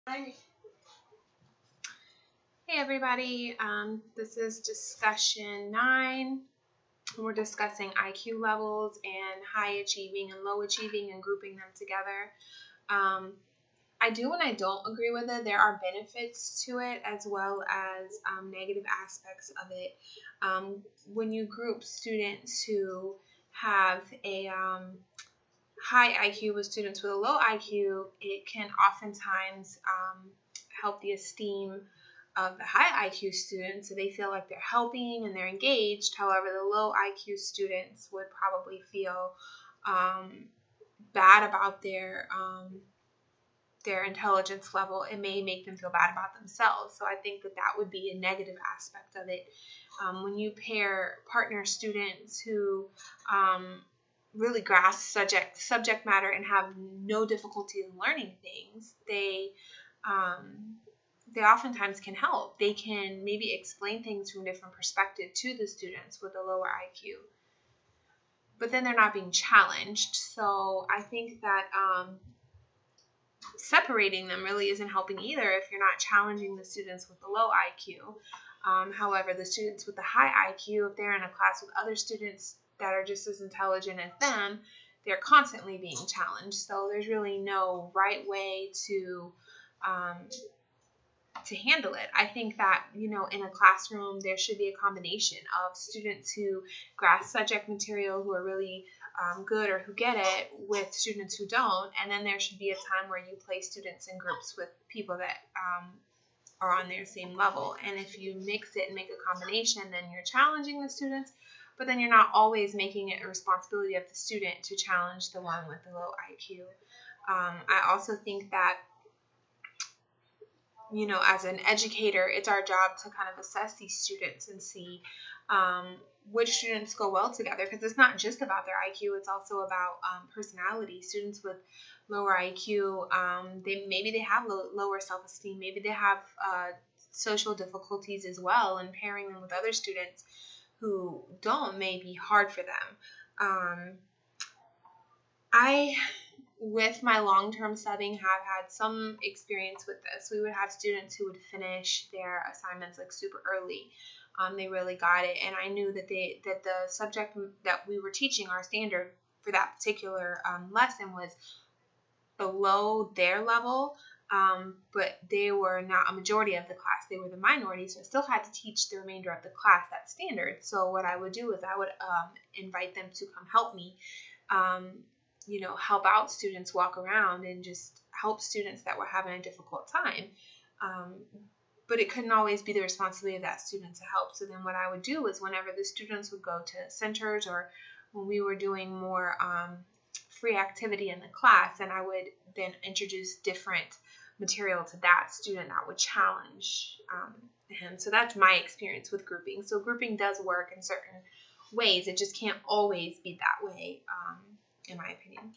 Hey everybody, this is discussion 9. We're discussing IQ levels and high achieving and low achieving and grouping them together. I do and I don't agree with it. There are benefits to it as well as negative aspects of it. When you group students who have a high IQ with students with a low IQ, it can oftentimes help the esteem of the high IQ students, so they feel like they're helping and they're engaged. However, the low IQ students would probably feel bad about their intelligence level. It may make them feel bad about themselves. So I think that would be a negative aspect of it. When you pair partner students who really grasp subject matter and have no difficulty in learning things, they oftentimes can help. They can maybe explain things from a different perspective to the students with a lower IQ. But then they're not being challenged. So I think that separating them really isn't helping either if you're not challenging the students with the low IQ. However, the students with the high IQ, if they're in a class with other students that are just as intelligent as them, they're constantly being challenged. So there's really no right way to handle it. I think that, in a classroom, there should be a combination of students who grasp subject material, who are really good or who get it, with students who don't. And then there should be a time where you place students in groups with people that are on their same level. And if you mix it and make a combination, then you're challenging the students, but then you're not always making it a responsibility of the student to challenge the one with the low IQ. I also think that as an educator, it's our job to kind of assess these students and see which students go well together, because it's not just about their IQ, it's also about personality. Students with lower IQ, they have lower self-esteem, maybe they have social difficulties as well, and pairing them with other students who don't may be hard for them. With my long-term subbing, have had some experience with this. We would have students who would finish their assignments like super early. They really got it, and I knew that the subject that we were teaching, our standard for that particular lesson, was below their level, but they were not a majority of the class. They were the minority, so I still had to teach the remainder of the class that standard. So what I would do is I would invite them to come help me, help out students, walk around, and just help students that were having a difficult time. But it couldn't always be the responsibility of that student to help. So then what I would do was, whenever the students would go to centers, or when we were doing more free activity in the class, and I would then introduce different material to that student that would challenge him. So that's my experience with grouping. So grouping does work in certain ways. It just can't always be that way, in my opinion.